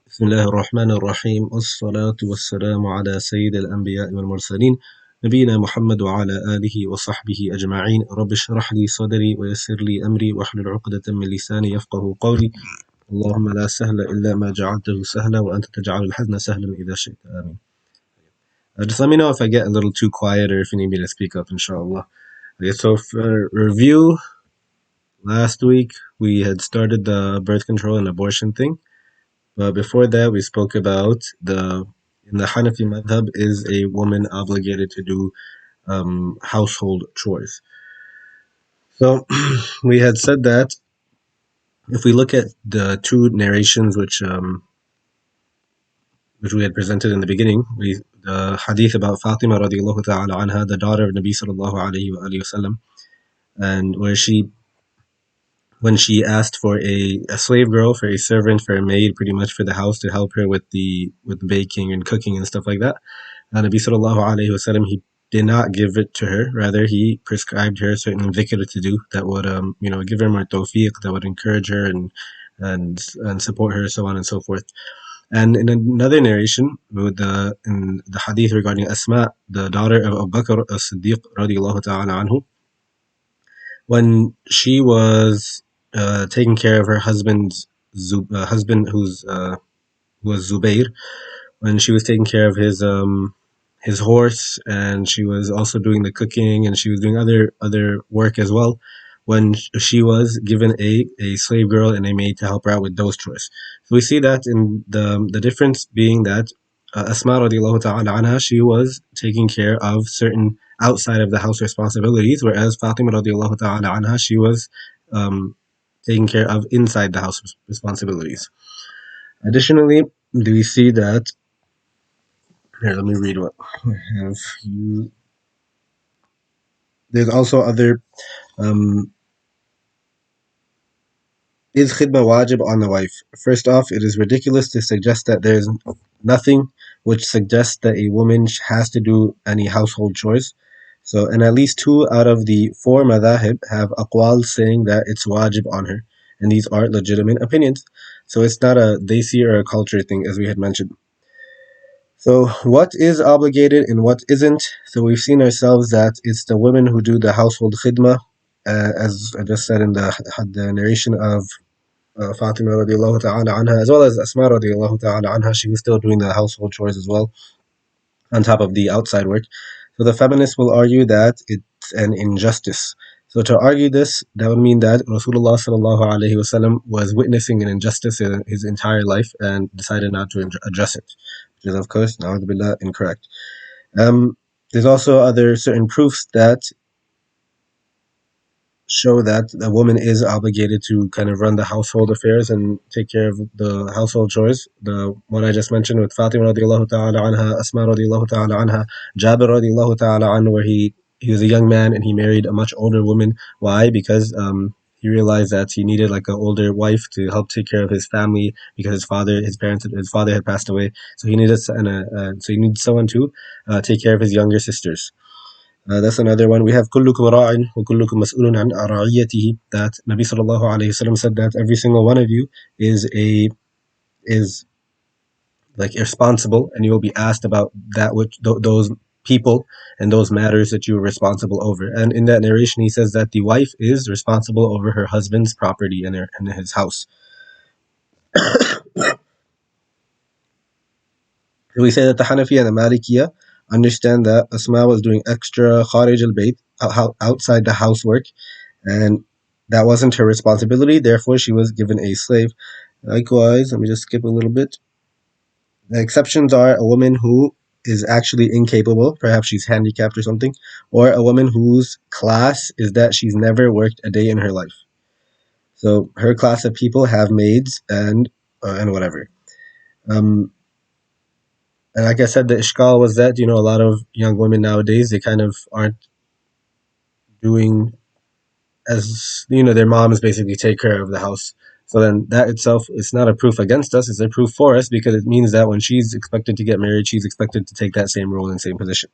بسم الله الرحمن الرحيم والصلاة والسلام على سيد الأنبياء والمرسلين نبينا محمد وعلى آله وصحبه أجمعين رب اشرح لي صدري ويسر لي أمري واحلل عقدة من لساني يفقه قولي اللهم لا سهل إلا ما جعلته سهلا وأنت تجعل الحزن سهلا إذا شئت آمين. Just let me know if I get a little too quiet or if you need me to speak up, inshallah. Okay, so for review, last week we had started the birth control and abortion thing. But before that, we spoke about in the Hanafi madhab, is a woman obligated to do household chores? So we had said that if we look at the two narrations which we had presented in the beginning, the hadith about Fatima radiallahu ta'ala anha, the daughter of Nabi sallallahu alayhi wa sallam, and where when she asked for a slave girl, for a servant, for a maid, pretty much for the house to help her with the baking and cooking and stuff like that. And Nabi sallallahu alayhi wasallam, he did not give it to her. Rather, he prescribed her certain dhikr to do that would give her more tawfiq, that would encourage her and support her, so on and so forth. And in another narration, in the hadith regarding Asma, the daughter of Abu Bakr as-Siddiq radiallahu ta'ala anhu, when she was taking care of her husband's husband, who was Zubayr, when she was taking care of his horse, and she was also doing the cooking, and she was doing other work as well, when she was given a slave girl and a maid to help her out with those chores. So we see that in the difference being that Asma radiallahu ta'ala anha, she was taking care of certain outside of the house responsibilities, whereas Fatima radiallahu ta'ala anha, she was taking care of inside the house responsibilities. Additionally, do we see that here, let me read what I have. There's also other. Is khidmah wajib on the wife? First off, it is ridiculous to suggest that there's nothing which suggests that a woman has to do any household chores. So, and at least two out of the four madhahib have aqwal saying that it's wajib on her. And these are legitimate opinions. So it's not a desi or a culture thing, as we had mentioned. So what is obligated and what isn't? So we've seen ourselves that it's the women who do the household khidmah, as I just said in the narration of Fatima radiallahu ta'ala anha, as well as Asma radiallahu ta'ala anha, she was still doing the household chores as well, on top of the outside work. So the feminists will argue that it's an injustice. So to argue this, that would mean that Rasulullah sallallahu alaihi wasallam was witnessing an injustice in his entire life and decided not to address it, which is of course, na'udhu billah, incorrect. There's also other certain proofs that show that a woman is obligated to kind of run the household affairs and take care of the household chores. The one I just mentioned with Fatima radiallahu ta'ala anha, Asma radiallahu ta'ala anha, Jabir radiallahu ta'ala anhu, where he was a young man and he married a much older woman. Why? Because he realized that he needed like an older wife to help take care of his family because his father had passed away. So he needed someone to take care of his younger sisters. That's another one. We have كلكم راع وكلكم مسؤول عن رعيته. That Nabi sallallahu alayhi wasallam said that every single one of you is like responsible, and you will be asked about that which those people and those matters that you were responsible over. And in that narration, he says that the wife is responsible over her husband's property and his house. We say that the Hanafi and the Malikiya understand that Asma was doing extra kharij al-bayt, outside the housework, and that wasn't her responsibility, therefore she was given a slave. Likewise, let me just skip a little bit. The exceptions are a woman who is actually incapable, perhaps she's handicapped or something, or a woman whose class is that she's never worked a day in her life. So her class of people have maids and whatever. And like I said, the ishkal was that, a lot of young women nowadays, they kind of aren't doing as, their moms basically take care of the house. So then that itself is not a proof against us, it's a proof for us, because it means that when she's expected to get married, she's expected to take that same role and same position.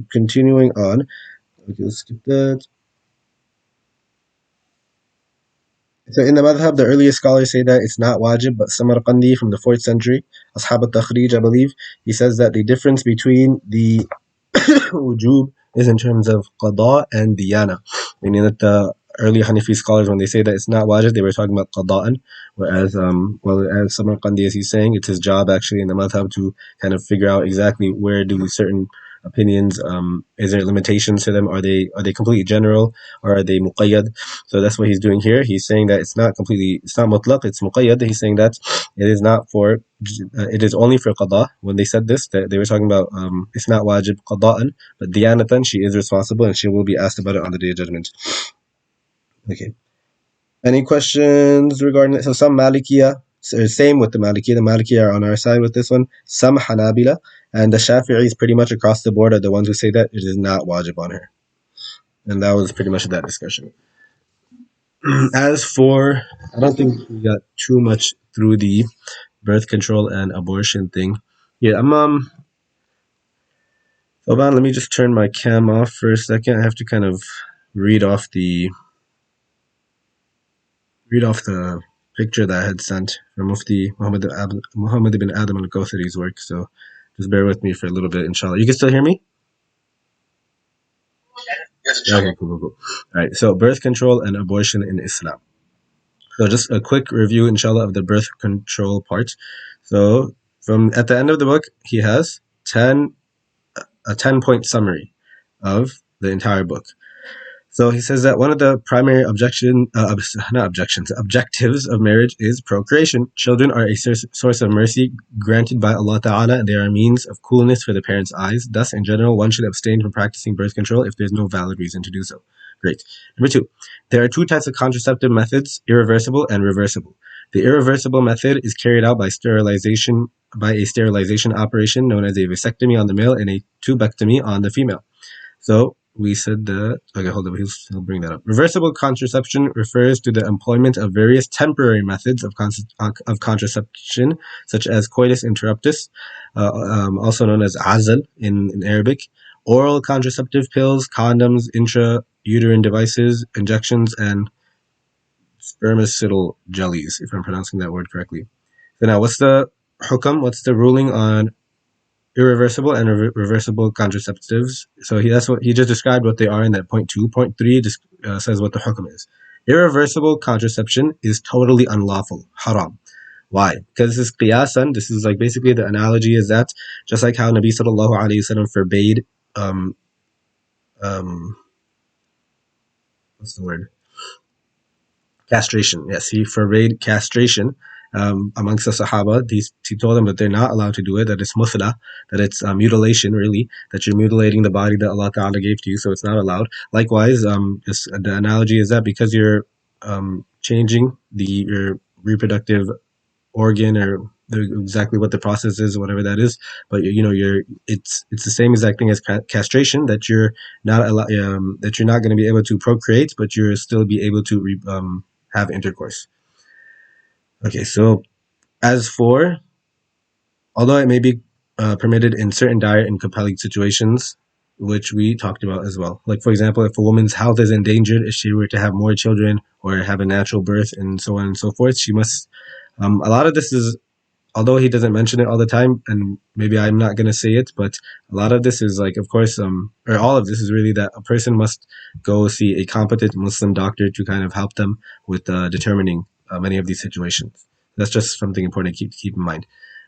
Continuing on, okay, let's skip that. So in the madhab, the earliest scholars say that it's not wajib, but Samarqandi from the 4th century, Ashab al-Takhrij, I believe, he says that the difference between the wujub is in terms of qada and diyana, meaning that the early Hanafi scholars, when they say that it's not wajib, they were talking about qada'an, whereas, as Samarqandi, as he's saying, it's his job actually in the madhab to kind of figure out exactly where do certain opinions, is there limitations to them? Are they completely general, or are they muqayyad? So that's what he's doing here. He's saying that it's not mutlaq, it's muqayyad. He's saying that it is not for, it is only for qada. When they said this, that they were talking about, it's not wajib qada'an, but diyanatan, she is responsible and she will be asked about it on the day of judgment. Okay. Any questions regarding it? So some Malikiya, same with the Malikiya. The Malikiya are on our side with this one. Some Hanabila, and the Shafi'is pretty much across the board are the ones who say that it is not wajib on her. And that was pretty much that discussion. As for, I don't think we got too much through the birth control and abortion thing. Yeah, hold on, let me just turn my cam off for a second. I have to kind of read off the picture that I had sent from Mufti Muhammad ibn Adam al-Kawthari's work. So just bear with me for a little bit, inshallah. You can still hear me? Yes. Okay, cool. All right, so birth control and abortion in Islam. So just a quick review, inshallah, of the birth control part. So from at the end of the book, he has a 10-point summary of the entire book. So he says that one of the primary objectives of marriage is procreation. Children are a source of mercy granted by Allah Ta'ala, and they are a means of coolness for the parents' eyes. Thus, in general, one should abstain from practicing birth control if there's no valid reason to do so. Great. Number 2, there are 2 types of contraceptive methods, irreversible and reversible. The irreversible method is carried out by a sterilization operation known as a vasectomy on the male and a tubectomy on the female. So we said that, okay, hold on, he'll bring that up. Reversible contraception refers to the employment of various temporary methods of contraception, such as coitus interruptus, also known as azal in Arabic, oral contraceptive pills, condoms, intrauterine devices, injections, and spermicidal jellies, if I'm pronouncing that word correctly. So now, what's the hukam? What's the ruling on irreversible and reversible contraceptives? So that's what he just described what they are in that point 2. Point 3 says what the hukam is. Irreversible contraception is totally unlawful, haram. Why? Because this is qiyasan. This is like basically the analogy is that just like how Nabi sallallahu alaihi wasallam forbade what's the word? Castration. Yes, he forbade castration amongst the Sahaba. He told them that they're not allowed to do it, that it's musla, that it's mutilation, really, that you're mutilating the body that Allah Ta'ala gave to you, so it's not allowed. Likewise, the analogy is that because you're changing your reproductive organ, or exactly what the process is, whatever that is, but it's the same exact thing as castration, that you're not going to be able to procreate, but you'll still be able to have intercourse. Okay, so as for, although it may be permitted in certain dire and compelling situations, which we talked about as well. Like, for example, if a woman's health is endangered, if she were to have more children or have a natural birth and so on and so forth, she must, a lot of this is, although he doesn't mention it all the time, and maybe I'm not going to say it, but a lot of this is like, of course, or all of this is really that a person must go see a competent Muslim doctor to kind of help them with determining many of these situations. That's just something important to keep in mind.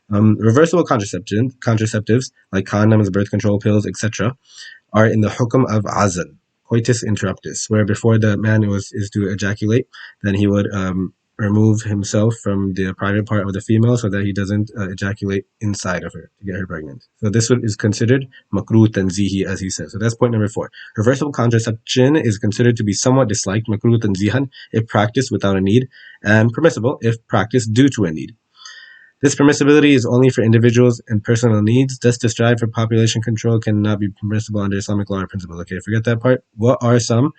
Reversible contraceptives like condoms, birth control pills, etc., are in the hukm of azal, coitus interruptus, where before the man is to ejaculate, then he would remove himself from the private part of the female so that he doesn't ejaculate inside of her to get her pregnant. So this is considered makruh tanzihi, as he says. So that's point number 4. Reversible contraception is considered to be somewhat disliked, makruh tanzihan, if practiced without a need, and permissible if practiced due to a need. This permissibility is only for individuals and personal needs. Thus, to strive for population control cannot be permissible under Islamic law or principle. Okay, forget that part. What are some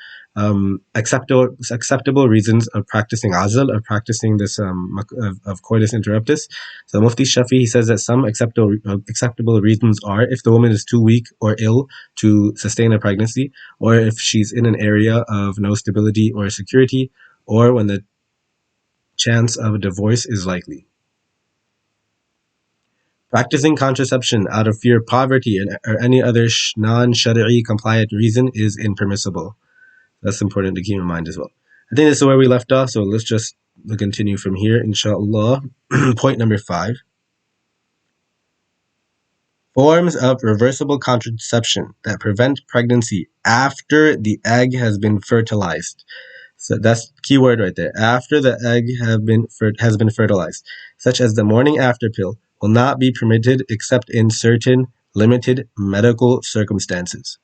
acceptable reasons of practicing azal, of practicing this of coitus interruptus? So Mufti Shafi, he says that some acceptable reasons are if the woman is too weak or ill to sustain a pregnancy, or if she's in an area of no stability or security, or when the chance of divorce is likely. Practicing contraception out of fear of poverty or any other non-shari'i compliant reason is impermissible. That's important to keep in mind as well. I think this is where we left off, so let's just continue from here, inshallah. Point number 5. Forms of reversible contraception that prevent pregnancy after the egg has been fertilized. So that's key word right there. After the egg has been fertilized, such as the morning after pill, will not be permitted except in certain limited medical circumstances.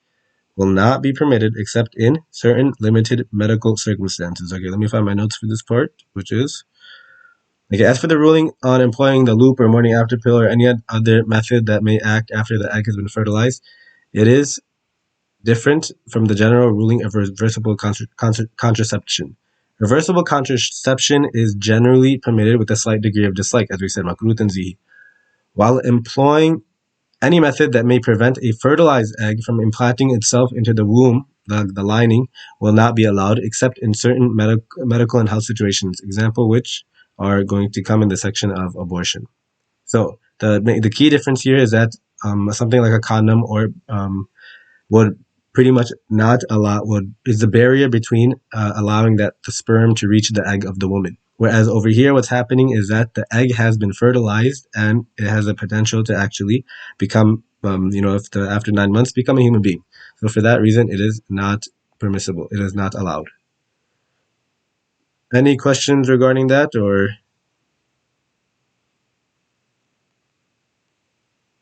Will not be permitted except in certain limited medical circumstances. Okay, let me find my notes for this part, which is okay. As for the ruling on employing the loop or morning after pill or any other method that may act after the egg has been fertilized, it is different from the general ruling of reversible contraception. Reversible contraception is generally permitted with a slight degree of dislike, as we said, makruh tanzihi. While employing any method that may prevent a fertilized egg from implanting itself into the womb, the lining, will not be allowed except in certain medical and health situations, example which are going to come in the section of abortion. So the key difference here is that something like a condom or would pretty much not allow is the barrier between allowing that the sperm to reach the egg of the woman. Whereas over here, what's happening is that the egg has been fertilized and it has a potential to actually become, after 9 months, become a human being. So for that reason, it is not permissible. It is not allowed. Any questions regarding that, or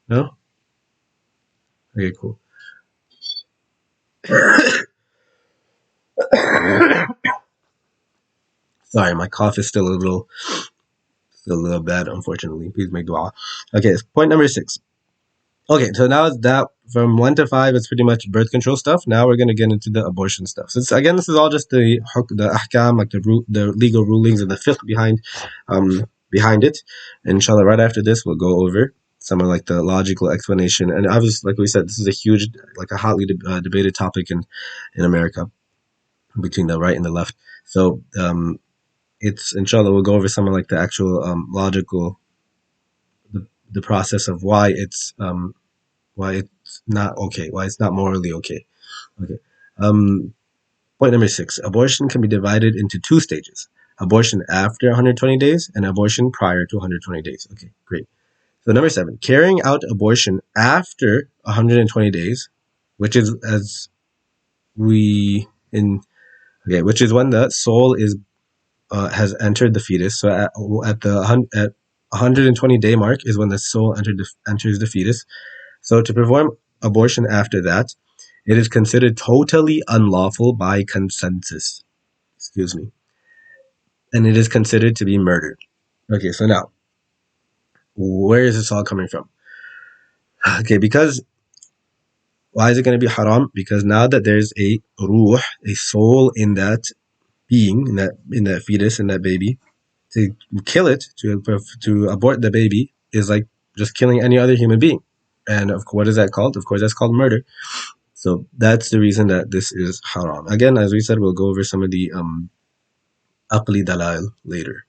no? Okay, cool. Sorry, my cough is still a little bad, unfortunately. Please make dua. Okay, point number 6. Okay, so now that from 1 to 5, it's pretty much birth control stuff. Now we're going to get into the abortion stuff. So again, this is all just the ahkam, like the legal rulings and the fiqh behind it. And inshallah, right after this, we'll go over some of like the logical explanation. And obviously, like we said, this is a huge, like a hotly debated topic in America between the right and the left. So it's inshallah, we'll go over some of like the actual logical, the process of why it's not okay, why it's not morally okay. Okay. Point number 6. Abortion can be divided into 2 stages. Abortion after 120 days and abortion prior to 120 days. Okay, great. So number 7. Carrying out abortion after 120 days, which is which is when the soul is has entered the fetus. So at the 120 day mark is when the soul enters the fetus. So to perform abortion after that, it is considered totally unlawful by consensus. Excuse me. And it is considered to be murder. Okay, so now, where is this all coming from? Okay, because why is it going to be haram? Because now that there's a ruh, a soul in that being, in that fetus, in that baby, to kill it, to abort the baby, is like just killing any other human being. And of course, what is that called? Of course, that's called murder. So that's the reason that this is haram. Again, as we said, we'll go over some of the aqli dalail later.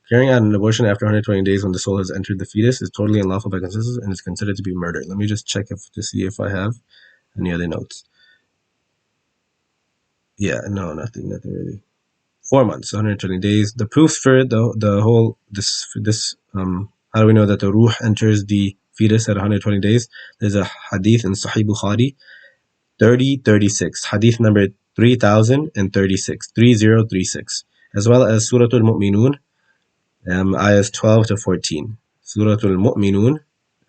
Carrying out an abortion after 120 days when the soul has entered the fetus is totally unlawful by consensus and is considered to be murder. Let me just check to see if I have any other notes. Yeah, no, nothing really. 4 months, 120 days. The proofs for the whole how do we know that the ruh enters the fetus at 120 days? There's a hadith in Sahih Bukhari 3036, hadith number 3036, 3036, as well as Surah Al-Mu'minun, ayahs 12 to 14. Surah Al-Mu'minun,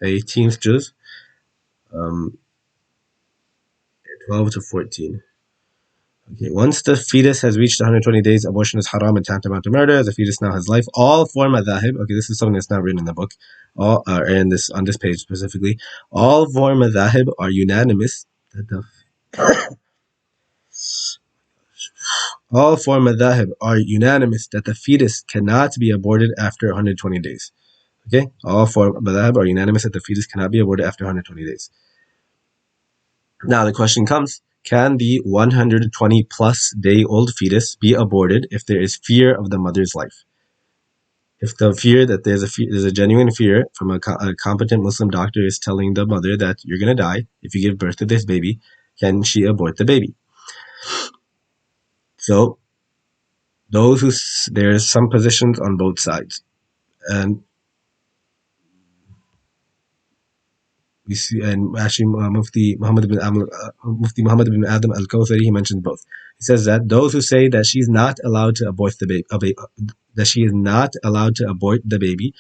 18th juz, 12 to 14. Okay, once the fetus has reached 120 days, abortion is haram and tantamount to murder. The fetus now has life. All four madhahib, okay, this is something that's not written in the book, on this page specifically. All four madhahib are unanimous that the fetus cannot be aborted after 120 days. Okay, all four madhahib are unanimous that the fetus cannot be aborted after 120 days. Now the question comes: can the 120 plus day old fetus be aborted if there is fear of the mother's life? If the fear that there's a genuine fear from a competent Muslim doctor is telling the mother that you're going to die if you give birth to this baby, can she abort the baby? So there's some positions on both sides, and we see, and actually Mufti Muhammad bin Adam Al Kawthari, he mentions both. He says that those who say that she's not allowed to abort the baby, that she is not allowed to abort the baby,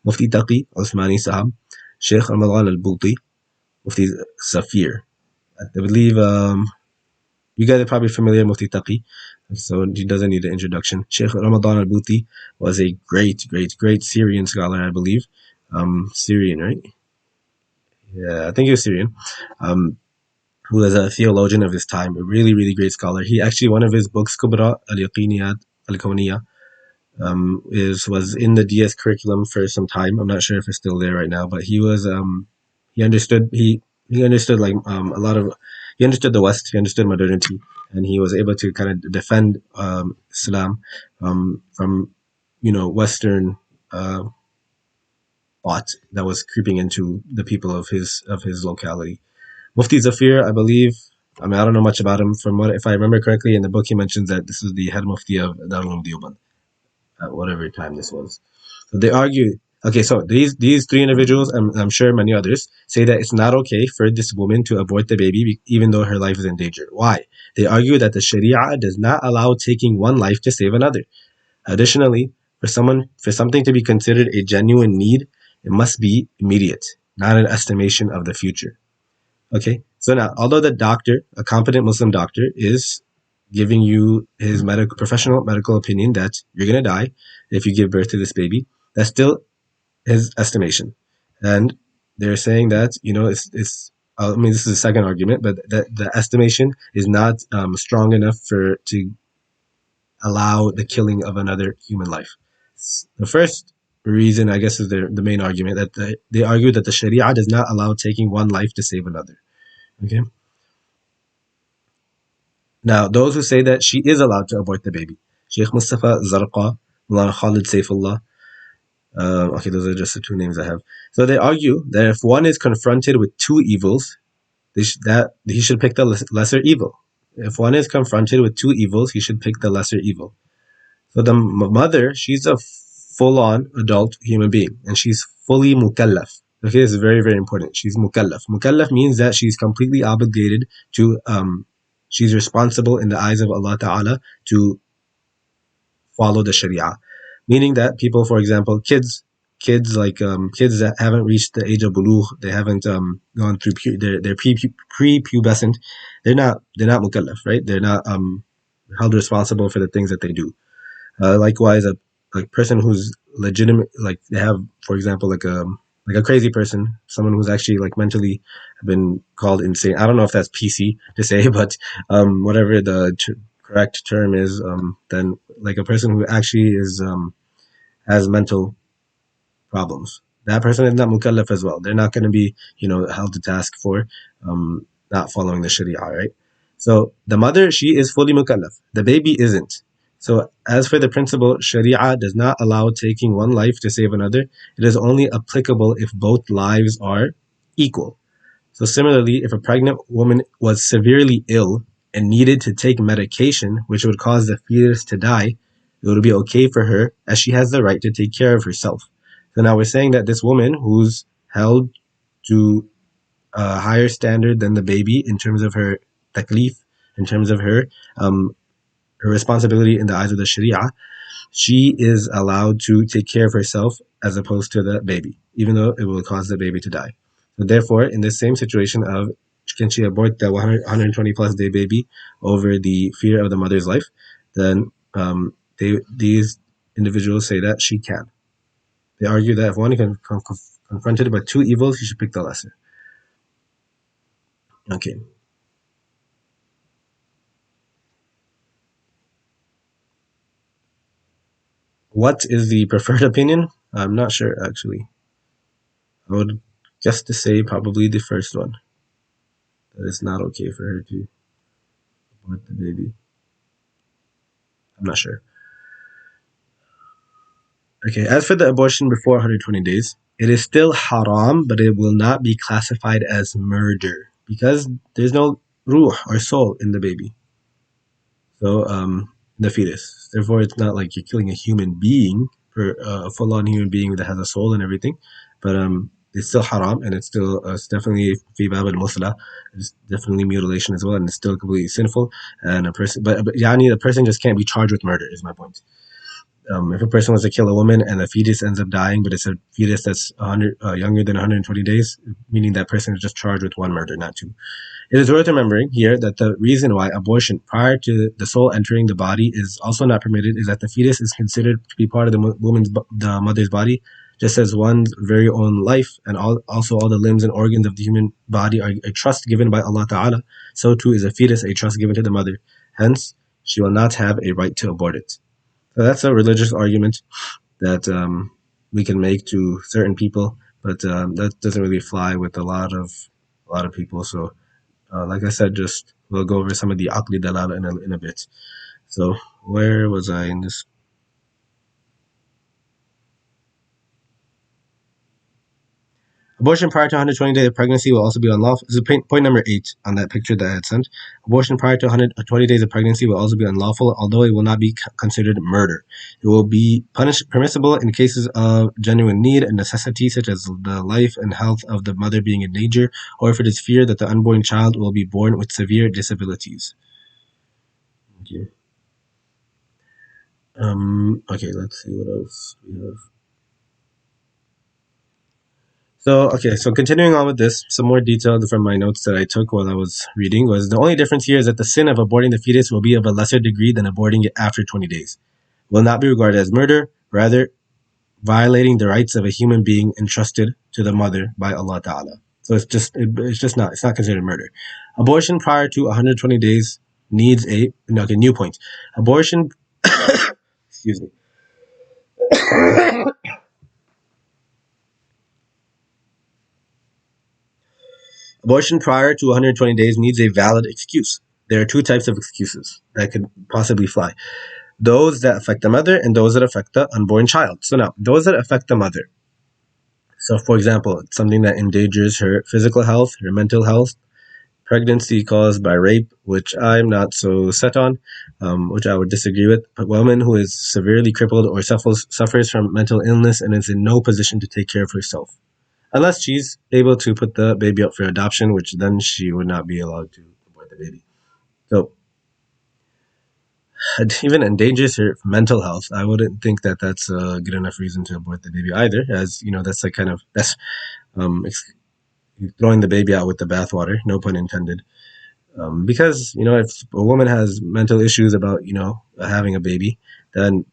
Mufti Taqi Usmani Sahab, Sheikh Ramadan Al Bouti, Mufti Safir. I believe you guys are probably familiar with Mufti Taqi, so he doesn't need an introduction. Sheikh Ramadan Al Bouti was a great Syrian scholar, I believe. Syrian, right? Yeah, I think he was Syrian. Um, who was a theologian of his time, a really great scholar. He actually, one of his books, Kubra al-Yaqiniyat al-Kawniyah, is was in the DS curriculum for some time. I'm not sure if it's still there right now, but he understood he understood like a lot of he understood the West, he understood modernity, and he was able to kind of defend Islam from Western thought that was creeping into the people of his locality. Mufti Zafir, I believe. I mean, I don't know much about him. From what, if I remember correctly, in the book he mentions that this is the head Mufti of Darul Deoband at whatever time this was. So they argue. Okay, so these three individuals, and I'm sure many others, say that it's not okay for this woman to abort the baby even though her life is in danger. Why? They argue that the Sharia does not allow taking one life to save another. Additionally, for something to be considered a genuine need, it must be immediate, not an estimation of the future. Okay, so now, although the doctor, a competent Muslim doctor, is giving you his professional medical opinion that you're gonna die if you give birth to this baby, that's still his estimation, and they're saying that it's. I mean, this is the second argument, but the estimation is not strong enough to allow the killing of another human life. The first reason, I guess, is the main argument that they argue that the Sharia does not allow taking one life to save another. Okay. Now, those who say that she is allowed to abort the baby, Sheikh Mustafa Zarqa, Mullah Khalid Saifullah. Okay, those are just the two names I have. So they argue that if one is confronted with two evils, that he should pick the lesser evil. If one is confronted with two evils, he should pick the lesser evil. So the mother, she's a full-on adult human being, and she's fully mukallaf. Okay, this is very important. She's mukallaf. Mukallaf means that she's completely obligated to she's responsible in the eyes of Allah Ta'ala to follow the Sharia. Meaning that people, for example, kids kids that haven't reached the age of bulugh, they haven't gone through they're pre-pubescent, they're not mukallaf, right? They're not held responsible for the things that they do. Likewise, a person who's legitimate, like they have, for example, like a crazy person, someone who's actually like mentally been called insane. I don't know if that's PC to say, but whatever the correct term is, then like a person who actually is has mental problems. That person is not mukallaf as well. They're not going to be held to task for not following the Sharia, right? So the mother, she is fully mukallaf. The baby isn't. So as for the principle, Sharia does not allow taking one life to save another. It is only applicable if both lives are equal. So similarly, if a pregnant woman was severely ill and needed to take medication which would cause the fetus to die, it would be okay for her as she has the right to take care of herself. So now we're saying that this woman who's held to a higher standard than the baby in terms of her taklif, in terms of her responsibility in the eyes of the Sharia, she is allowed to take care of herself as opposed to the baby, even though it will cause the baby to die. So therefore, in this same situation of can she abort the 120 plus day baby over the fear of the mother's life, then these individuals say that she can. They argue that if one is confronted by two evils, he should pick the lesser. Okay. What is the preferred opinion? I'm not sure, actually. I would guess to say probably the first one. That it's not okay for her to. abort the baby. I'm not sure. Okay, as for the abortion before 120 days, it is still haram, but it will not be classified as murder because there's no ruh or soul in the baby. So, the fetus. Therefore, it's not like you're killing a human being, a full-on human being that has a soul and everything. But it's still haram, and it's definitely fi bab al musla. It's definitely mutilation as well, and it's still completely sinful. And a person, but yani the person just can't be charged with murder. Is my point. If a person was to kill a woman and the fetus ends up dying, but it's a fetus that's 100 younger than 120 days, meaning that person is just charged with one murder, not two. It is worth remembering here that the reason why abortion prior to the soul entering the body is also not permitted is that the fetus is considered to be part of the mother's body, just as one's very own life and also all the limbs and organs of the human body are a trust given by Allah Ta'ala. So too is a fetus a trust given to the mother. Hence, she will not have a right to abort it. So that's a religious argument that we can make to certain people, but that doesn't really fly with a lot of people. So like I said, just we'll go over some of the Aqli Dalala in a bit. So where was I in this? Abortion prior to 120 days of pregnancy will also be unlawful. This is point number 8 on that picture that I had sent. Abortion prior to 120 days of pregnancy will also be unlawful, although it will not be considered murder. It will be permissible in cases of genuine need and necessity, such as the life and health of the mother being in danger, or if it is feared that the unborn child will be born with severe disabilities. Okay. Okay, let's see what else we have. So continuing on with this, some more detail from my notes that I took while I was reading was the only difference here is that the sin of aborting the fetus will be of a lesser degree than aborting it after 20 days. It will not be regarded as murder, rather violating the rights of a human being entrusted to the mother by Allah Ta'ala. So it's not considered murder. Abortion prior to 120 days needs okay, new point. Abortion, excuse me. Abortion prior to 120 days needs a valid excuse. There are two types of excuses that could possibly fly: those that affect the mother and those that affect the unborn child. So now, those that affect the mother. So, for example, it's something that endangers her physical health, her mental health, pregnancy caused by rape, which I'm not so set on, which I would disagree with. A woman who is severely crippled or suffers from mental illness and is in no position to take care of herself, unless she's able to put the baby up for adoption, which then she would not be allowed to abort the baby. So it even endangers her mental health. I wouldn't think that that's a good enough reason to abort the baby either, as you know that's like kind of that's um, throwing the baby out with the bathwater. No pun intended. Because if a woman has mental issues about having a baby, then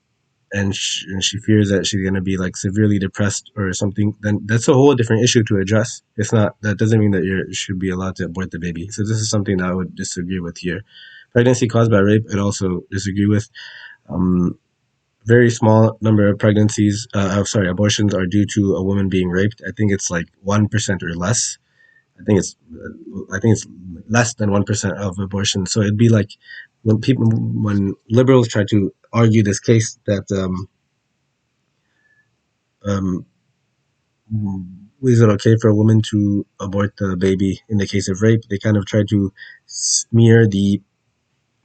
and she fears that she's going to be like severely depressed or something, then that's a whole different issue to address. It's not that doesn't mean that you should be allowed to abort the baby. So this is something that I would disagree with here. Pregnancy caused by rape, I'd also disagree with. Um, Very small number of abortions are due to a woman being raped. I think it's like 1% or less. I think it's less than 1% of abortion. So it'd be like when liberals try to argue this case that um, is it okay for a woman to abort the baby in the case of rape? They kind of try to smear the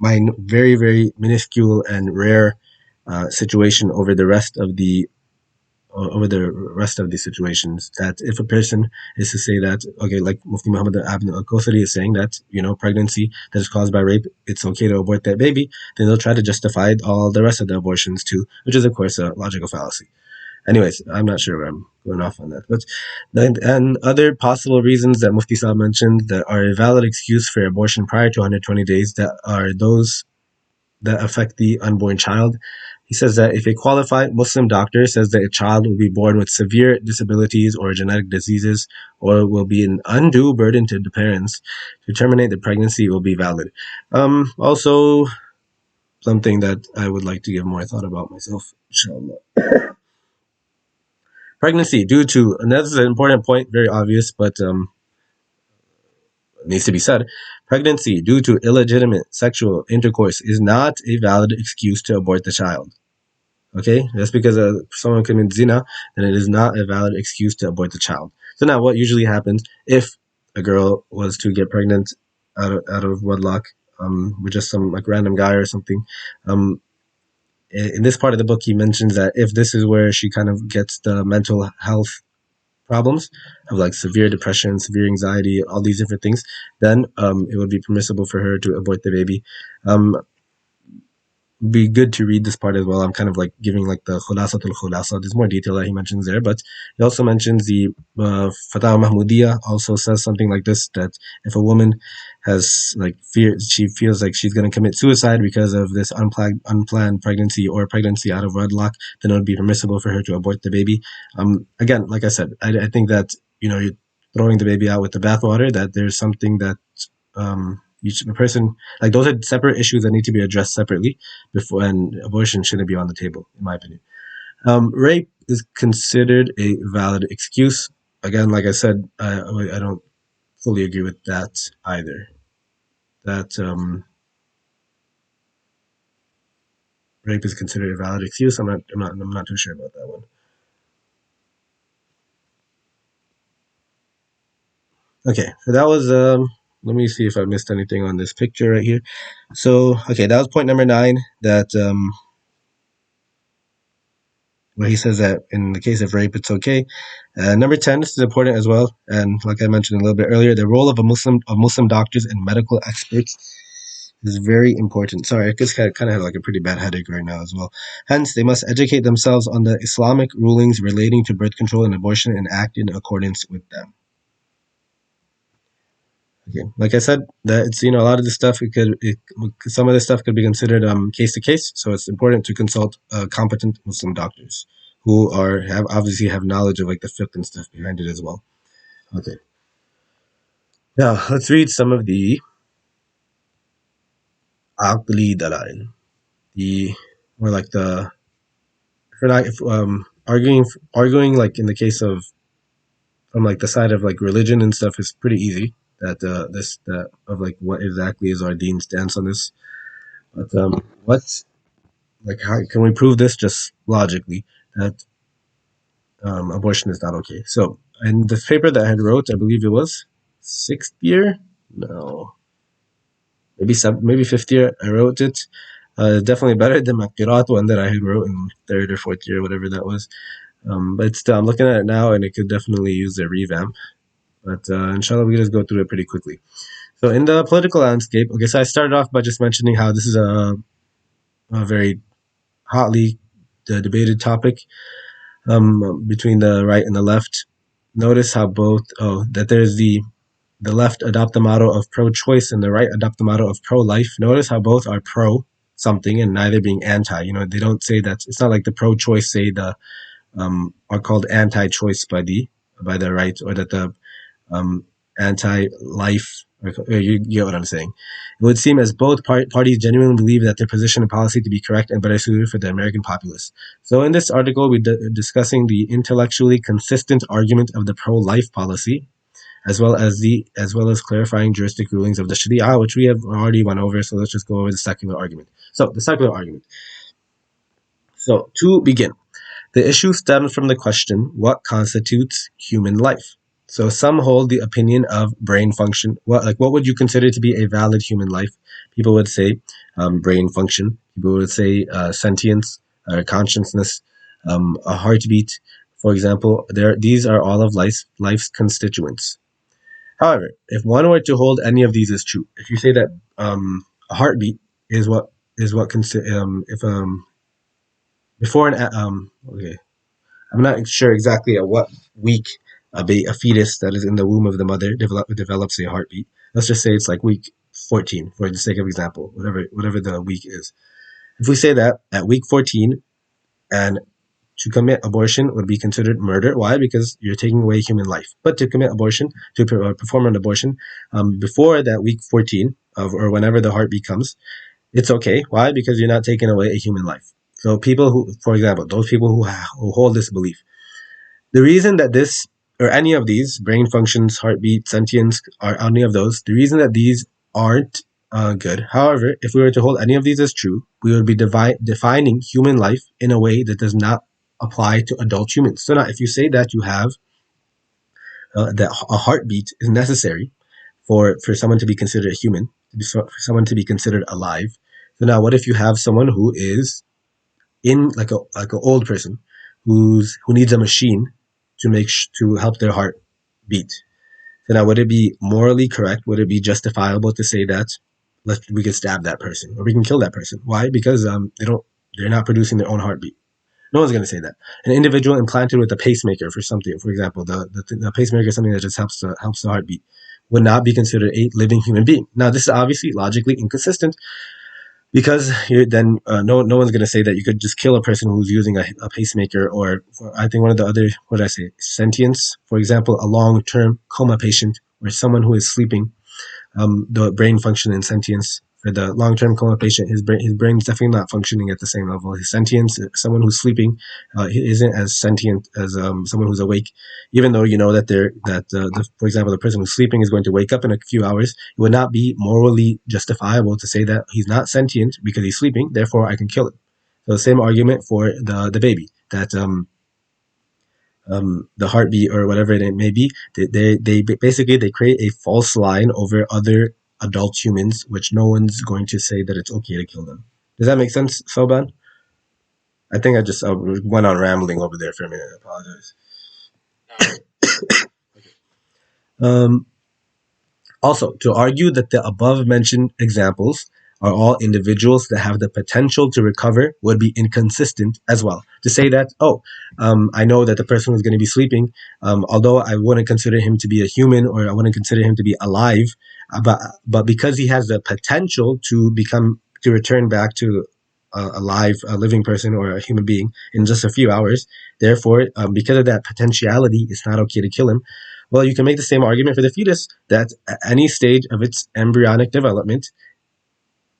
very very minuscule and rare situation over the rest of the situations. That if a person is to say that, okay, like Mufti Muhammad Abn al Kosari is saying that, pregnancy that is caused by rape, it's okay to abort that baby, then they'll try to justify all the rest of the abortions too, which is, of course, a logical fallacy. Anyways, I'm not sure where I'm going off on that. But then, and other possible reasons that Mufti Saab mentioned that are a valid excuse for abortion prior to 120 days that are those that affect the unborn child. He says that if a qualified Muslim doctor says that a child will be born with severe disabilities or genetic diseases or will be an undue burden to the parents, to terminate the pregnancy will be valid. Also, something that I would like to give more thought about myself, inshallah. Pregnancy due to, and that's an important point, very obvious, but needs to be said, pregnancy due to illegitimate sexual intercourse is not a valid excuse to abort the child. Okay, just because someone commits zina, then it is not a valid excuse to abort the child. So now, what usually happens if a girl was to get pregnant out of wedlock, with just some like random guy or something? Um, in this part of the book, he mentions that if this is where she kind of gets the mental health problems of like severe depression, severe anxiety, all these different things, then it would be permissible for her to abort the baby. Um, be good to read this part as well. I'm kind of like giving like the khulasatul khulasa. There's more detail that he mentions there, but he also mentions the Fatawa Mahmudiya also says something like this, that if a woman has like fear, she feels like she's going to commit suicide because of this unplanned pregnancy or pregnancy out of wedlock, then it would be permissible for her to abort the baby. Again, like I said, I think that you're throwing the baby out with the bathwater. That there's something that each person, like, those are separate issues that need to be addressed separately before, and abortion shouldn't be on the table, in my opinion. Rape is considered a valid excuse. Again, like I said, I don't fully agree with that either. That rape is considered a valid excuse. I'm not too sure about that one. Okay, so that was let me see if I missed anything on this picture right here. So okay, that was point number 9. That where he says that in the case of rape, it's okay. Number 10, this is important as well, and like I mentioned a little bit earlier, the role of Muslim doctors and medical experts is very important. Sorry, I just kind of have like a pretty bad headache right now as well. Hence, they must educate themselves on the Islamic rulings relating to birth control and abortion and act in accordance with them. Okay, like I said, that it's a lot of this stuff. Some of this stuff could be considered case to case. So it's important to consult competent Muslim doctors who have obviously have knowledge of like the fiqh and stuff behind it as well. Okay, now let's read some of the aqli dalail, the or like the for not if, arguing like in the case of from like the side of like religion and stuff is pretty easy. That this that of like what exactly is our deen stance on this. But what's like how can we prove this just logically that abortion is not okay? So in the paper that I had wrote, I believe it was 6th year, no, maybe 5th year. I wrote it. Definitely better than my Qirat one that I had wrote in 3rd or 4th year, whatever that was. But still, I'm looking at it now, and it could definitely use a revamp. But inshallah, we can just go through it pretty quickly. So in the political landscape, okay, so I started off by just mentioning how this is a very hotly debated topic between the right and the left. Notice how that there's the left adopt the motto of pro-choice and the right adopt the motto of pro-life. Notice how both are pro something and neither being anti. They don't say that. It's not like the pro-choice say are called anti-choice by the right, or that the anti-life. You get what I'm saying. It would seem as both parties genuinely believe that their position and policy to be correct and better suited for the American populace. So in this article, we're discussing the intellectually consistent argument of the pro-life policy, as well as clarifying juristic rulings of the Sharia, which we have already went over. So let's just go over the secular argument. So the secular argument. So to begin, the issue stems from the question, what constitutes human life? So some hold the opinion of brain function. What would you consider to be a valid human life? People would say brain function. People would say sentience, consciousness, a heartbeat. For example, these are all of life's constituents. However, if one were to hold any of these as true, if you say that a heartbeat if before an okay, I'm not sure exactly at what week a fetus that is in the womb of the mother develops a heartbeat. Let's just say it's like week 14, for the sake of example, whatever the week is. If we say that at week 14, and to commit abortion would be considered murder. Why? Because you're taking away human life. But to commit abortion, to perform an abortion before that week 14 or whenever the heartbeat comes, it's okay. Why? Because you're not taking away a human life. So people who, for example, those people who hold this belief, the reason that this or any of these, brain functions, heartbeat, sentience, or any of those, the reason that these aren't good. However, if we were to hold any of these as true, we would be defining human life in a way that does not apply to adult humans. So now, if you say that you have that a heartbeat is necessary for someone to be considered a human, for someone to be considered alive. So now, what if you have someone who is in like an old person who needs a machine to help their heart beat? So now, would it be morally correct? Would it be justifiable to say that we could stab that person or we can kill that person? Why? Because they're not producing their own heartbeat. No one's going to say that. An individual implanted with a pacemaker for something, for example, the pacemaker is something that just helps the heartbeat, would not be considered a living human being. Now, this is obviously logically inconsistent because then no one's going to say that you could just kill a person who's using a pacemaker, or I think one of the other, what did I say, sentience, for example, a long-term coma patient or someone who is sleeping, the brain function and sentience for the long-term coma patient, his brain is definitely not functioning at the same level. His sentience, someone who's sleeping, he isn't as sentient as someone who's awake. Even though you know that for example, the person who's sleeping is going to wake up in a few hours, it would not be morally justifiable to say that he's not sentient because he's sleeping. Therefore, I can kill him. So the same argument for the baby that the heartbeat or whatever it may be, they basically they create a false line over other adult humans, which no one's going to say that it's okay to kill them. Does that make sense, Soban? I think I just went on rambling over there for a minute. I apologize. Um, Also, to argue that the above mentioned examples are all individuals that have the potential to recover would be inconsistent as well. To say that, I know that the person was going to be sleeping, although I wouldn't consider him to be a human or I wouldn't consider him to be alive, but because he has the potential to return back to a living person or a human being in just a few hours, therefore, because of that potentiality, it's not okay to kill him. Well, you can make the same argument for the fetus that at any stage of its embryonic development,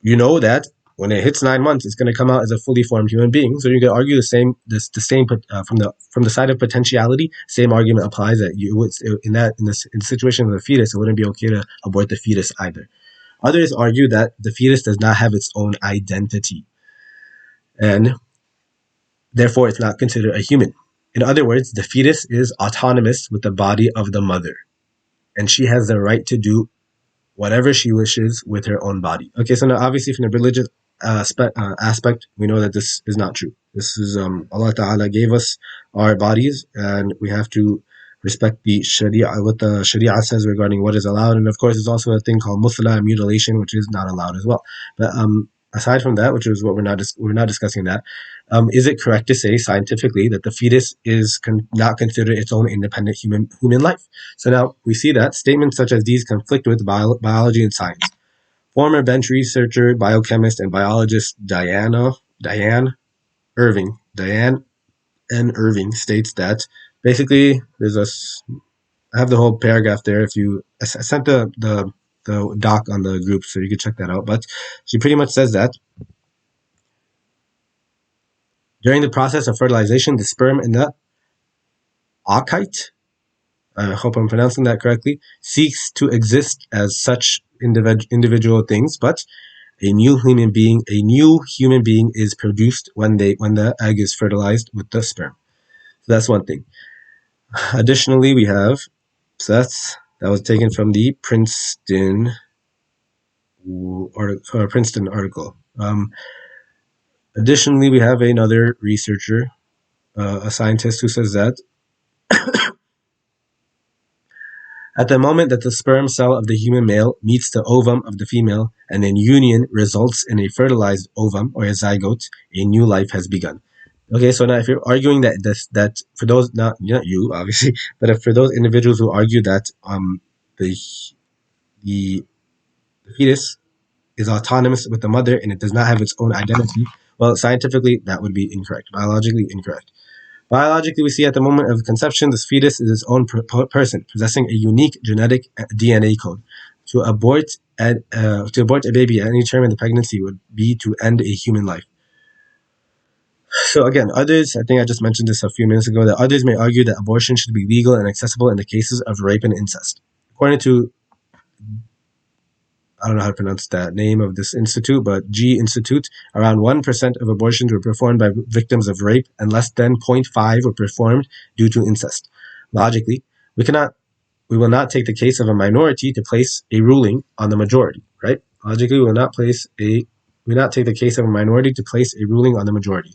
you know that when it hits 9 months, it's going to come out as a fully formed human being. So you can argue from the side of potentiality. Same argument applies that in the situation of the fetus, it wouldn't be okay to abort the fetus either. Others argue that the fetus does not have its own identity, and therefore it's not considered a human. In other words, the fetus is autonomous with the body of the mother, and she has the right to do whatever she wishes with her own body. Okay, so now obviously from the religious aspect, we know that this is not true. This is Allah Ta'ala gave us our bodies, and we have to respect the Sharia, what the Sharia says regarding what is allowed. And of course, there's also a thing called musla, mutilation, which is not allowed as well. But aside from that, which is what we're not discussing that, is it correct to say scientifically that the fetus is not considered its own independent human life? So now we see that statements such as these conflict with biology and science. Former bench researcher, biochemist, and biologist Diane N. Irving states that basically I have the whole paragraph there. If you I sent the doc on the group, so you can check that out. But she pretty much says that during the process of fertilization, the sperm in the oocyte, I hope I'm pronouncing that correctly, seeks to exist as such individual things, but a new human being is produced when the egg is fertilized with the sperm. So that's one thing. Additionally, we have that was taken from the Princeton article. Additionally, we have another researcher, a scientist, who says that at the moment that the sperm cell of the human male meets the ovum of the female, and then union results in a fertilized ovum or a zygote, a new life has begun. Okay, so now if you're arguing that for those, not you obviously, but if for those individuals who argue that the the fetus is autonomous with the mother and it does not have its own identity, well, scientifically that would be incorrect, biologically incorrect. Biologically, we see at the moment of conception, this fetus is its own person, possessing a unique genetic DNA code. To abort a baby at any term in the pregnancy would be to end a human life. So again, others, I think I just mentioned this a few minutes ago, that others may argue that abortion should be legal and accessible in the cases of rape and incest. According to, I don't know how to pronounce that name of this institute, but G Institute, around 1% of abortions were performed by victims of rape and less than 0.5 were performed due to incest. Logically, we will not take the case of a minority to place a ruling on the majority, right? Logically, we will not take the case of a minority to place a ruling on the majority.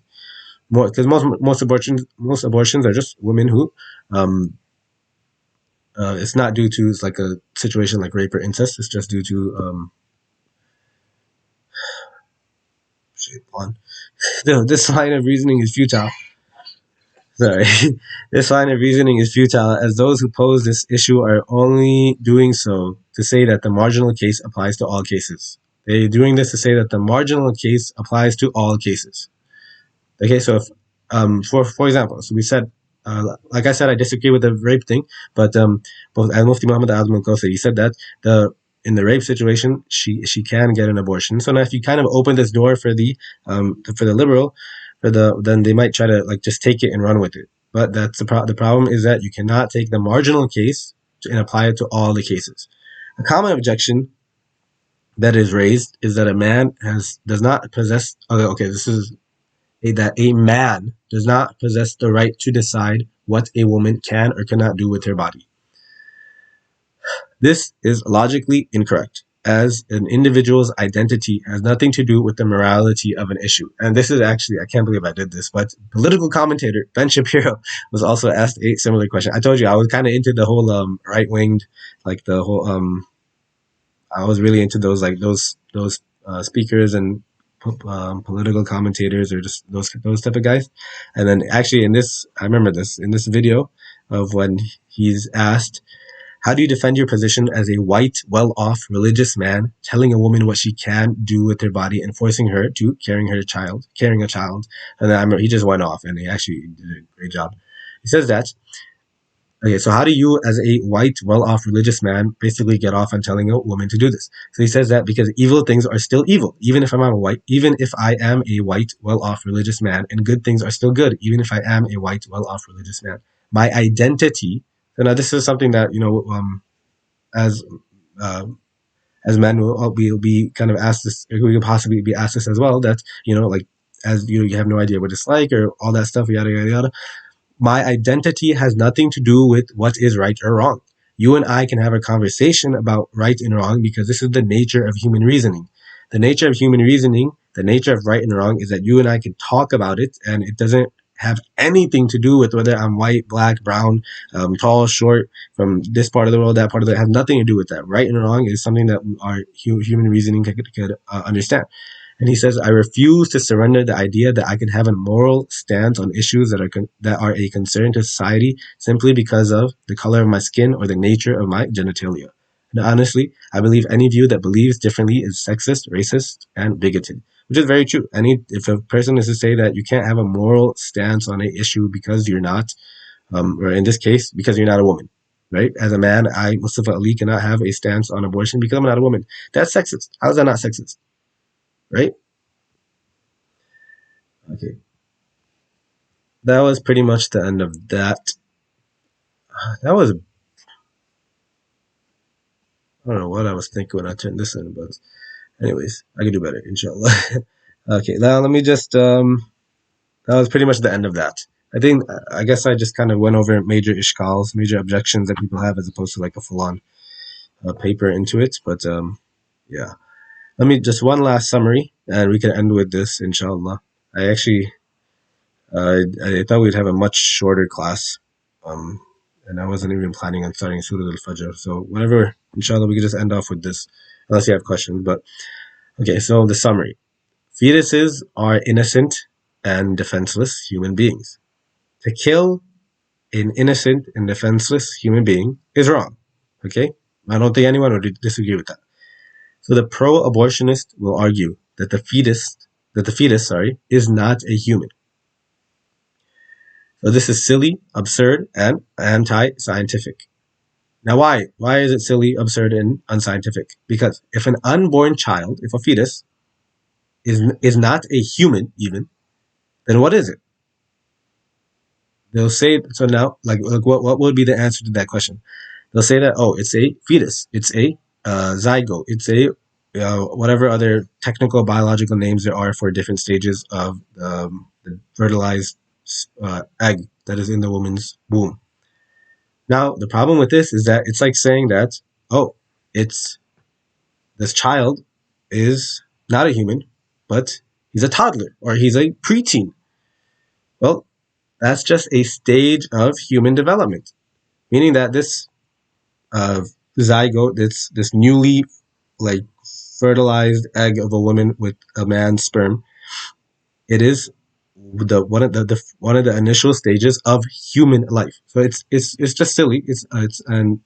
Because most abortions are just women who, it's not due to like a situation like rape or incest. It's just due to this line of reasoning is futile. Sorry, this line of reasoning is futile, as those who pose this issue are only doing so to say that the marginal case applies to all cases. They're doing this to say that the marginal case applies to all cases. Okay, so if, for example, so we said, like I said, I disagree with the rape thing, but both Al Mufti Muhammad Azam Al Kawthar, he said that in the rape situation, she can get an abortion. So now, if you kind of open this door for the liberal, then they might try to like just take it and run with it. But that's the problem is that you cannot take the marginal case and apply it to all the cases. A common objection that is raised is that a man does not possess. Okay, this is that a man does not possess the right to decide what a woman can or cannot do with her body. This is logically incorrect, as an individual's identity has nothing to do with the morality of an issue. And this is actually, I can't believe I did this, but political commentator Ben Shapiro was also asked a similar question. I told you I was kind of into the whole right-winged, like the whole, I was really into those speakers and political commentators, or just those type of guys. And then actually I remember this in this video of when he's asked, how do you defend your position as a white, well-off, religious man telling a woman what she can do with her body and forcing her to carrying a child? And then I remember he just went off, and he actually did a great job. He says that, okay, so how do you, as a white, well-off religious man, basically get off on telling a woman to do this? So he says that because evil things are still evil, even if I am a white, well-off religious man, and good things are still good, even if I am a white, well-off religious man. My identity. So now this is something that as men we'll be kind of asked this. We could possibly be asked this as well. That like as you have no idea what it's like or all that stuff. Yada yada yada. My identity has nothing to do with what is right or wrong. You and I can have a conversation about right and wrong because this is the nature of human reasoning. The nature of human reasoning, the nature of right and wrong is that you and I can talk about it, and it doesn't have anything to do with whether I'm white, black, brown, tall, short, from this part of the world, that part of the world. It has nothing to do with that. Right and wrong is something that our human reasoning could understand. And he says, I refuse to surrender the idea that I can have a moral stance on issues that are a concern to society simply because of the color of my skin or the nature of my genitalia. And honestly, I believe any view that believes differently is sexist, racist, and bigoted, which is very true. If a person is to say that you can't have a moral stance on an issue because you're not, or in this case, because you're not a woman, right? As a man, I, Mustafa Ali, cannot have a stance on abortion because I'm not a woman. That's sexist. How is that not sexist? Right? Okay. That was pretty much the end of that. That was, I don't know what I was thinking when I turned this in, but anyways, I can do better, inshallah. Okay, now let me just, that was pretty much the end of that. I guess I just kind of went over major ishkals, major objections that people have as opposed to like a full-on paper into it. But yeah. Let me just one last summary, and we can end with this, inshallah. I actually, I thought we'd have a much shorter class, and I wasn't even planning on starting Surah Al-Fajr. So whatever, inshallah, we can just end off with this, unless you have questions. But okay, so the summary: fetuses are innocent and defenseless human beings. To kill an innocent and defenseless human being is wrong. Okay, I don't think anyone would disagree with that. So the pro-abortionist will argue that the fetus, is not a human. So this is silly, absurd, and anti-scientific. Now why? Why is it silly, absurd, and unscientific? Because if an unborn child, if a fetus, is not a human even, then what is it? They'll say so now. Like what would be the answer to that question? They'll say that, oh, it's a fetus, it's a zygote, it's a whatever other technical biological names there are for different stages of the fertilized egg that is in the woman's womb. Now the problem with this is that it's like saying that, oh, it's this child is not a human, but he's a toddler or he's a preteen. Well, that's just a stage of human development, meaning that this uh, zygote, this newly like fertilized egg of a woman with a man's sperm, it is the one of the initial stages of human life. So it's just silly. It's and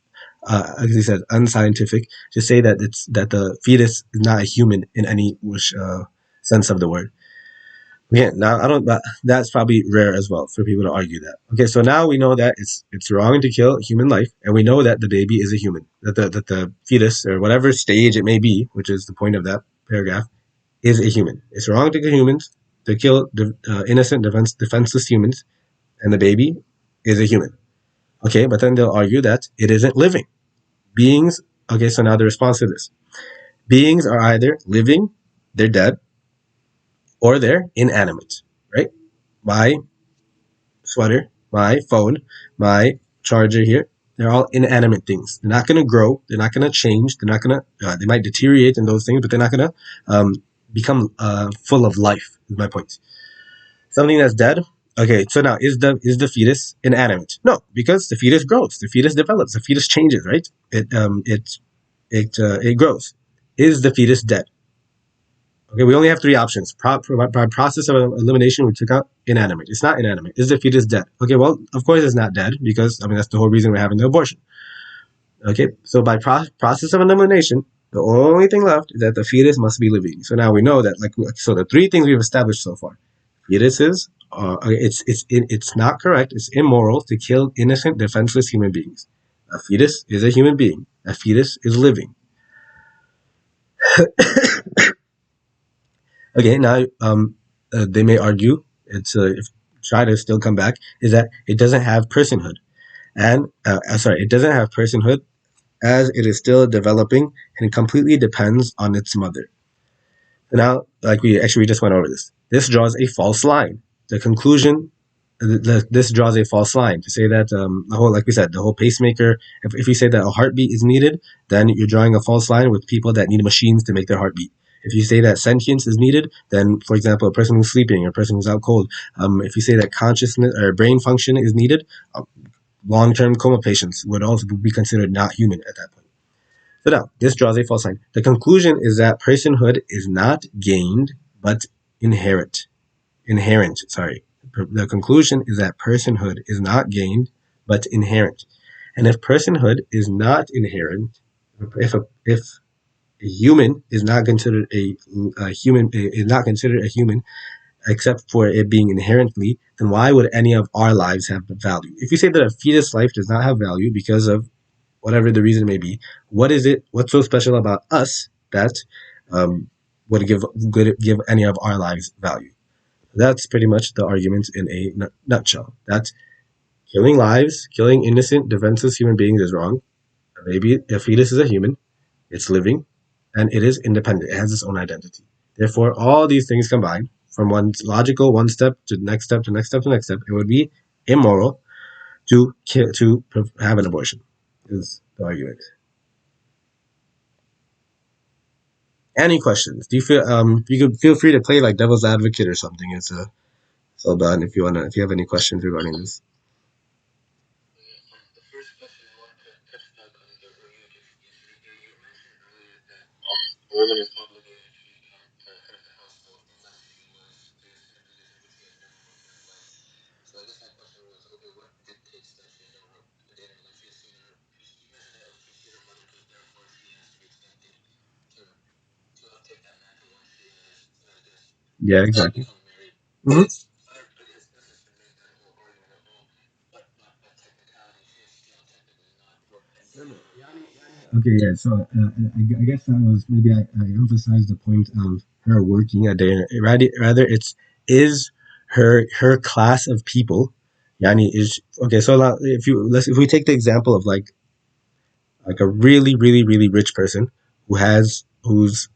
as he said, unscientific to say that it's that the fetus is not a human in any sense of the word. Yeah, now I don't. That's probably rare as well for people to argue that. Okay, so now we know that it's wrong to kill human life, and we know that the baby is a human, that the fetus or whatever stage it may be, which is the point of that paragraph, is a human. It's wrong to kill humans, to kill innocent, defenseless humans, and the baby is a human. Okay, but then they'll argue that it isn't living beings. Okay, so now the response to this: beings are either living, they're dead, or they're inanimate. Right? My sweater, my phone, my charger here. They're all inanimate things. They're not going to grow. They're not going to change. They're not going to. They might deteriorate in those things, but they're not going to become full of life. Is my point. Something that's dead. Okay, so now is the fetus inanimate? No, because the fetus grows. The fetus develops. The fetus changes. Right? It grows. Is the fetus dead? Okay, we only have three options. By process of elimination, we took out inanimate. It's not inanimate. Is the fetus dead? Okay, well, of course it's not dead because, I mean, that's the whole reason we're having the abortion. Okay, so by process of elimination, the only thing left is that the fetus must be living. So now we know that, so the three things we've established so far: fetuses, it's not correct. It's immoral to kill innocent, defenseless human beings. A fetus is a human being. A fetus is living. Okay, now they may argue if try to still come back is that it doesn't have personhood, and sorry, it doesn't have personhood as it is still developing and it completely depends on its mother. Now, like we just went over this. This draws a false line. The conclusion. This draws a false line to say that the whole, like we said, the whole pacemaker. If you say that a heartbeat is needed, then you're drawing a false line with people that need machines to make their heartbeat. If you say that sentience is needed, then, for example, a person who's sleeping, or a person who's out cold. If you say that consciousness or brain function is needed, long-term coma patients would also be considered not human at that point. So now, this draws a false line. The conclusion is that personhood is not gained, but inherent. Inherent, sorry. The conclusion is that personhood is not gained, but inherent. And if personhood is not inherent, if a human is not considered a human, is not considered a human, except for it being inherently, then why would any of our lives have value? If you say that a fetus life does not have value because of whatever the reason may be, what is it? What's so special about us that would give any of our lives value? That's pretty much the argument in a nutshell. That killing lives, killing innocent, defenseless human beings is wrong. A fetus is a human. It's living, and it is independent. It has its own identity. Therefore, all these things combined, from one step to the next step to next step to next step, it would be immoral to have an abortion. Is the argument. Any questions? Do you feel you could feel free to play like devil's advocate or something? It's all done if you have any questions regarding this. Yeah, exactly. Hmm. Okay, yeah. So I guess that was maybe I emphasized the point of her working a day. Rather, it's is her class of people, yani is okay. So now if we take the example of like a really really really rich person who's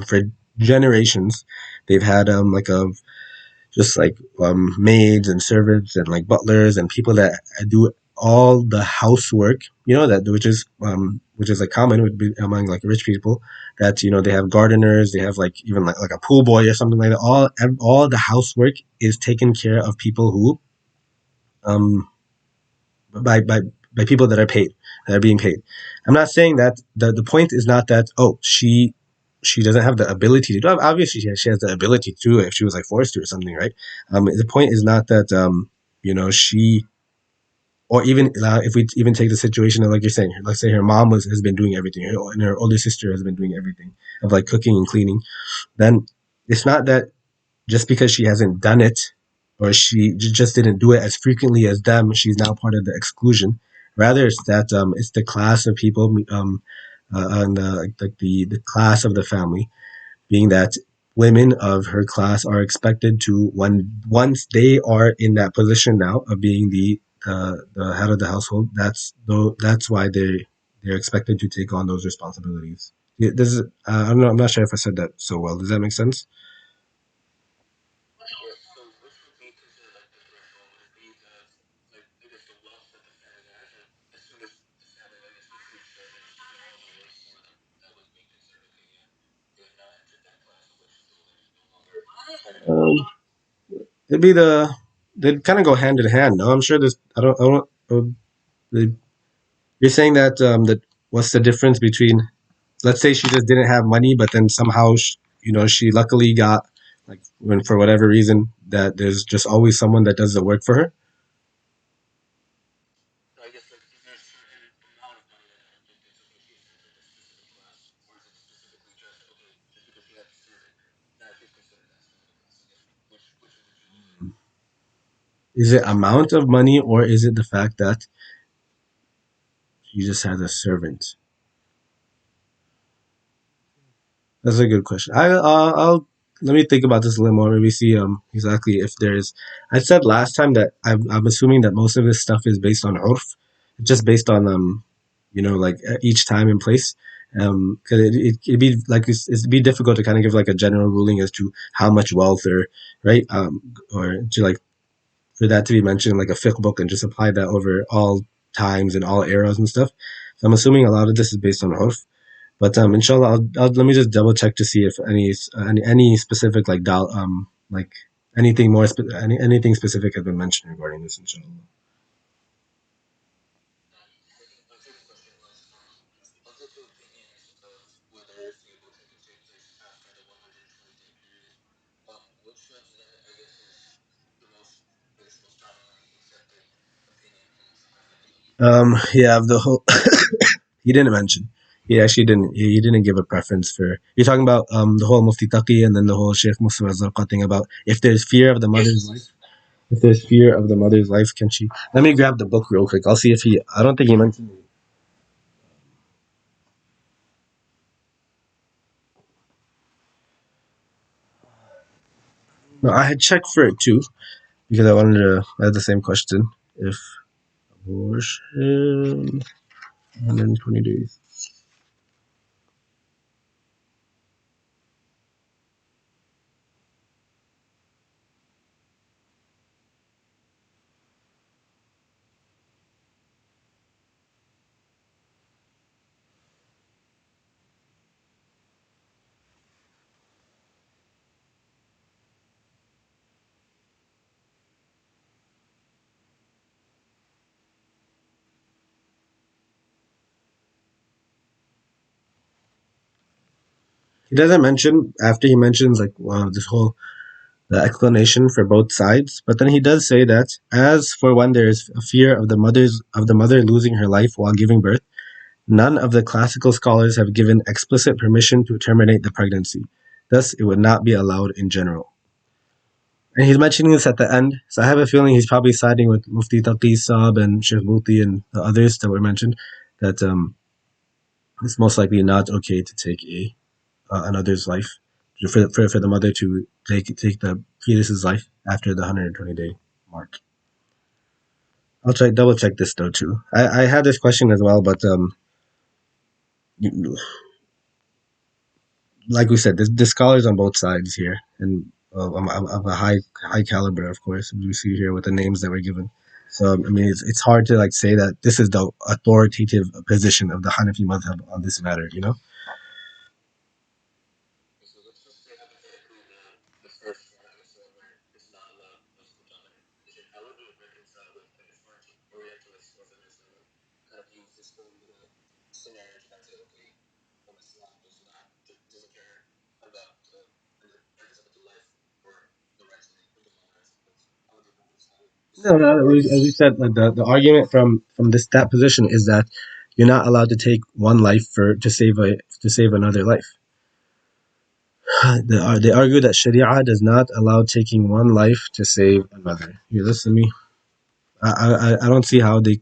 for generations they've had like a just like maids and servants and like butlers and people that do all the housework, that which is like common would be among like rich people, that they have gardeners, they have like even like a pool boy or something like that. All the housework is taken care of people who um by by by people that are paid, that are being paid. I'm not saying that the point is not that, oh, she doesn't have the ability to do it. Obviously she has the ability to do it if she was like forced to or something, right? The point is not that she, or even if we even take the situation of like you're saying, let's say her mom has been doing everything, and her older sister has been doing everything of like cooking and cleaning, then it's not that just because she hasn't done it, or she just didn't do it as frequently as them, she's now part of the exclusion. Rather, it's that it's the class of people, and like the class of the family, being that women of her class are expected to, when once they are in that position now of being the head of the household, that's why they're expected to take on those responsibilities. This is I don't know. I'm not sure if I said that so well. Does that make sense? Um, it'd be they'd kind of go hand in hand. No, I'm sure there's. I don't. They- You're saying that that what's the difference between, let's say she just didn't have money, but then somehow she luckily got, like, when for whatever reason, that there's just always someone that does the work for her. Is it amount of money, or is it the fact that she just has a servant? That's a good question. I'll let me think about this a little more. Maybe see exactly if there's. I said last time that I'm assuming that most of this stuff is based on urf, just based on like each time and place. Because it'd be like it'd be difficult to kind of give like a general ruling as to how much wealth, or right, or to like for that to be mentioned in like a fiqh book and just apply that over all times and all eras and stuff. So I'm assuming a lot of this is based on urf. But inshallah, let me just double check to see if any specific like like anything specific has been mentioned regarding this. Inshallah. Yeah, the whole he didn't mention. He actually didn't. He didn't give a preference for. You're talking about the whole Mufti Taqi and then the whole Sheikh Mustafa Zarqa thing about if there's fear of the mother's life. If there's fear of the mother's life, can she? Let me grab the book real quick. I'll see if he. I don't think he mentioned. No, I had checked for it too because I wanted to. I had the same question. If abortion 120 days. He doesn't mention after he mentions like this whole the explanation for both sides, but then he does say that as for when there is a fear of the mother losing her life while giving birth, none of the classical scholars have given explicit permission to terminate the pregnancy. Thus, it would not be allowed in general. And he's mentioning this at the end, so I have a feeling he's probably siding with Mufti Taqi Saab and Sheikh Bhuti and the others that were mentioned, that it's most likely not okay to take another's life, for the mother to take the fetus's life after the 120-day mark. I'll try double check this though too. I had this question as well, but like we said, the scholars on both sides here, and of a high caliber, of course, we see here with the names that were given. So I mean, it's hard to like say that this is the authoritative position of the Hanafi madhab on this matter. You know? No, no. As we said, like the argument from this that position is that you're not allowed to take one life for to save another life. They argue that Sharia does not allow taking one life to save another. You listen to me. I don't see how they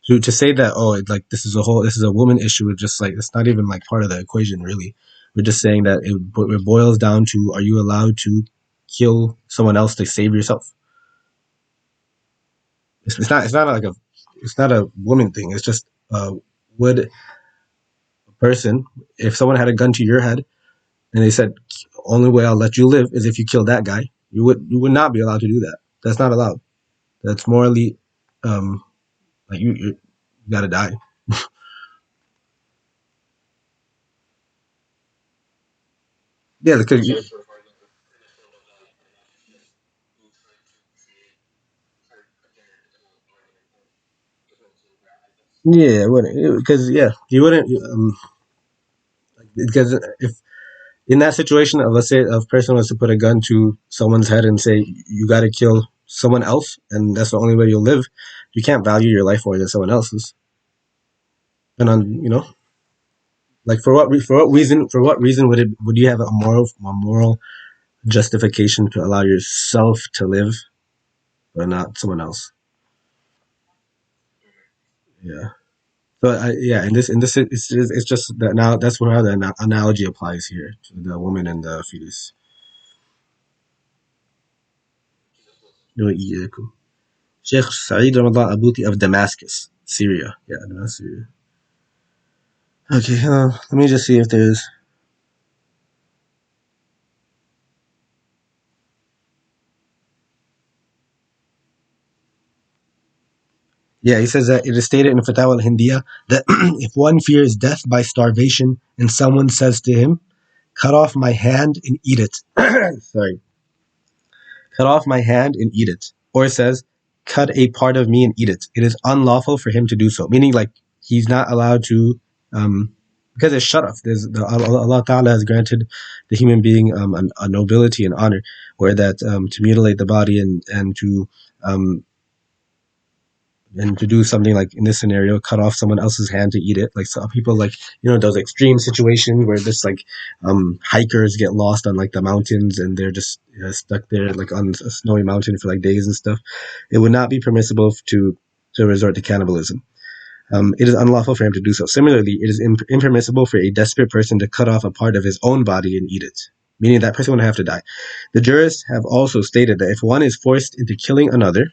to say that like this is a woman issue. It's just like it's not even like part of the equation really. We're just saying that it boils down to, are you allowed to kill someone else to save yourself? It's not like it's not a woman thing. It's just would a person, if someone had a gun to your head and they said only way I'll let you live is if you kill that guy, you would not be allowed to do that. That's not allowed. That's morally um like you gotta die. Yeah, because yeah, wouldn't because yeah, you wouldn't because if in that situation of, let's say a person was to put a gun to someone's head and say you got to kill someone else and that's the only way you'll live, you can't value your life more than someone else's. And on like for what reason would you have a moral justification to allow yourself to live but not someone else? Yeah. So yeah, in this it's just that now that's where the analogy applies here to the woman and the fetus. Sheikh Saeed Ramadan Abuti of Damascus, Syria. Yeah, Damascus, Syria. Okay, let me just see if there's. Yeah, he says that it is stated in Fatawa al Hindiya that if one fears death by starvation and someone says to him, cut off my hand and eat it. Sorry. Cut off my hand and eat it. Or it says, cut a part of me and eat it. It is unlawful for him to do so. Meaning, like, he's not allowed to, because it's shut off. Allah Ta'ala has granted the human being a nobility and honor, where that to mutilate the body um, and to do something like in this scenario, cut off someone else's hand to eat it. Like some people, like those extreme situations where just like hikers get lost on like the mountains and they're just stuck there like on a snowy mountain for like days and stuff. It would not be permissible to resort to cannibalism. It is unlawful for him to do so. Similarly, it is impermissible for a desperate person to cut off a part of his own body and eat it, meaning that person would have to die. The jurists have also stated that if one is forced into killing another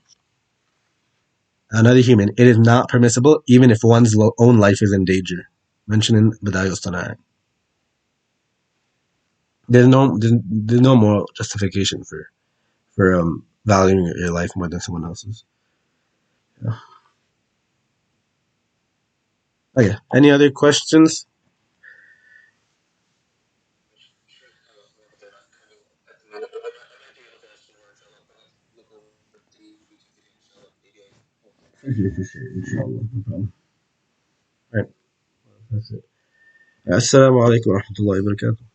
human, it is not permissible even if one's own life is in danger. Mentioned in Badayos Tanai. There's no moral justification for valuing your life more than someone else's. Yeah. Okay. Any other questions? Sure, inshallah, no problem. All right, that's it. Assalamu alaikum wa rahmatullahi wa barakatuh.